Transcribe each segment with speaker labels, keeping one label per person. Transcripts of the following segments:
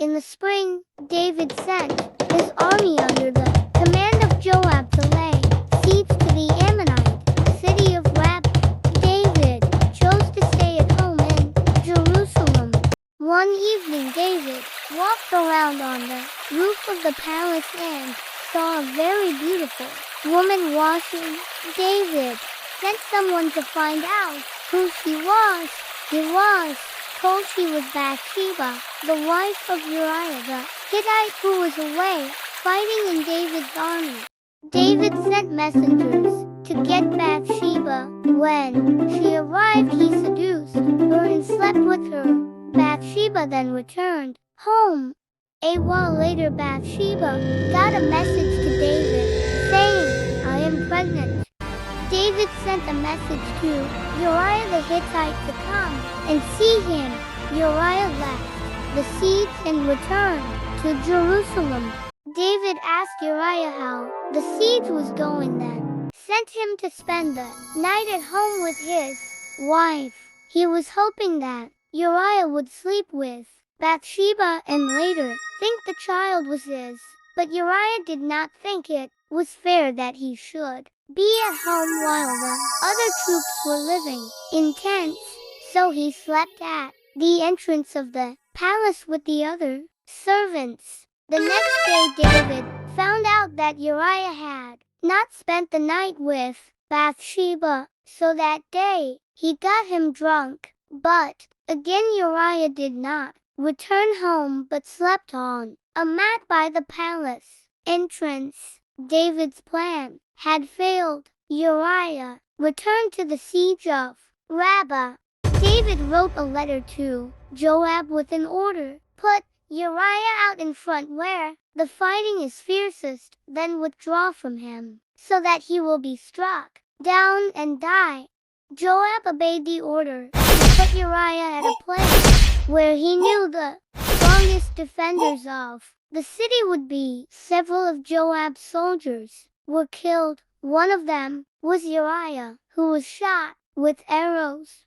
Speaker 1: In the spring, David sent his army under the command of Joab to lay siege to the Ammonite city of Rabbah. David chose to stay at home in Jerusalem. One evening David walked around on the roof of the palace and saw a very beautiful woman washing. David sent someone to find out who she was. He was told she was Bathsheba, the wife of Uriah the Hittite, who was away fighting in David's army. David sent messengers to get Bathsheba. When she arrived, he seduced her and slept with her. Bathsheba then returned home. A while later, Bathsheba got a message to David saying, "I am pregnant." David sent a message to Uriah the Hittite to come and see him. Uriah left the siege and returned to Jerusalem. David asked Uriah how the siege was going, then sent him to spend the night at home with his wife. He was hoping that Uriah would sleep with Bathsheba and later think the child was his. But Uriah did not think it was fair that he should be at home while the other troops were living in tents, so he slept at the entrance of the palace with the other servants. The next day David found out that Uriah had not spent the night with Bathsheba, so that day he got him drunk. But again Uriah did not return home but slept on a mat by the palace entrance. David's plan had failed. Uriah returned to the siege of Rabbah. David wrote a letter to Joab with an order: "Put Uriah out in front where the fighting is fiercest, then withdraw from him, so that he will be struck down and die." Joab obeyed the order and put Uriah at a place where he knew the strongest defenders of the city would be. Several of Joab's soldiers were killed. One of them was Uriah, who was shot with arrows.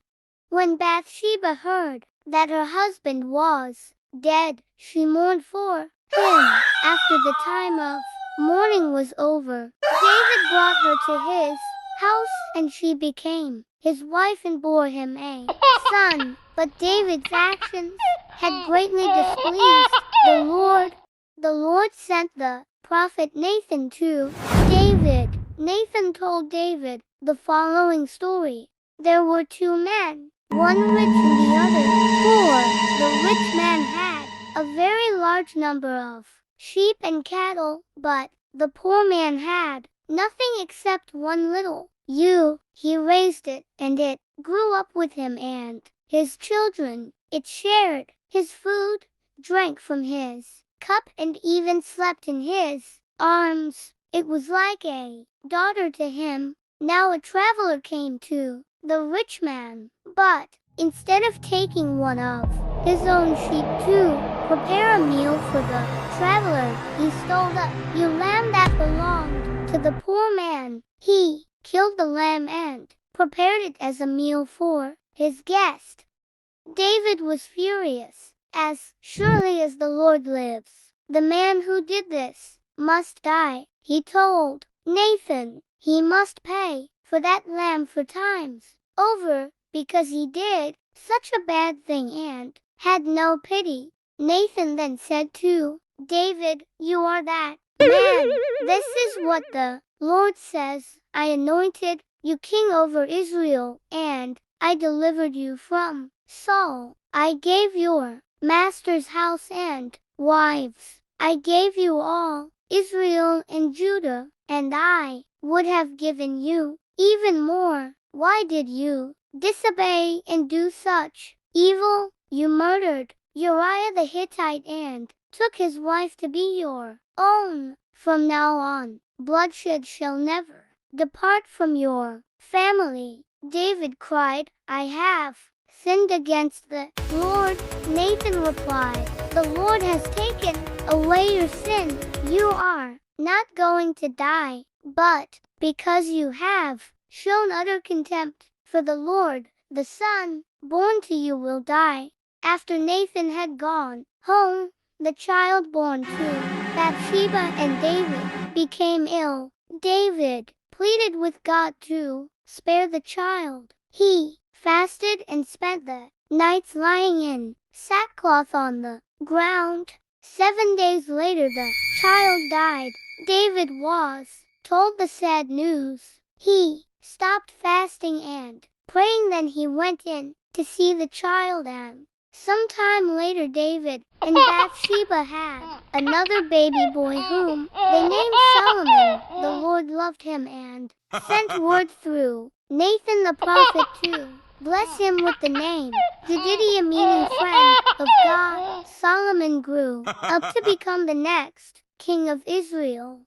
Speaker 1: When Bathsheba heard that her husband was dead, she mourned for him. After the time of mourning was over, David brought her to his house, and she became his wife and bore him a son. But David's actions had greatly displeased the Lord. The Lord sent the prophet Nathan to David. Nathan told David the following story. There were two men, one rich and the other poor. The rich man had a very large number of sheep and cattle, but the poor man had nothing except one little ewe. He raised it, and it grew up with him and his children. It shared his food, drank from his cup, and even slept in his arms. It was like a daughter to him. Now a traveler came to the rich man, but instead of taking one of his own sheep to prepare a meal for the traveler, he stole the ewe lamb that belonged to the poor man. He killed the lamb and prepared it as a meal for his guest. David was furious. "As surely as the Lord lives, the man who did this must die," he told Nathan. "He must pay for that lamb 4 times over, because he did such a bad thing and had no pity." Nathan then said to David, "You are that man. This is what the Lord says: I anointed you king over Israel, and I delivered you from Saul. I gave your master's house and wives. I gave you all Israel and Judah, and I would have given you even more. Why did you disobey and do such evil? You murdered Uriah the Hittite and took his wife to be your own. From now on, bloodshed shall never depart from your family." David cried, "I have sinned against the Lord." Nathan replied, "The Lord has taken away your sin. You are not going to die, but because you have shown utter contempt for the Lord, the son born to you will die." After Nathan had gone home, the child born to Bathsheba and David became ill. David pleaded with God to spare the child. He fasted and spent the nights lying in sackcloth on the ground. 7 days later the child died. David was told the sad news. He stopped fasting and praying, then he went in to see the child, and sometime later David and Bathsheba had another baby boy whom they named Solomon. The Lord loved him and sent word through Nathan the prophet to bless him with the name Jedidiah, meaning friend of God. Solomon grew up to become the next king of Israel.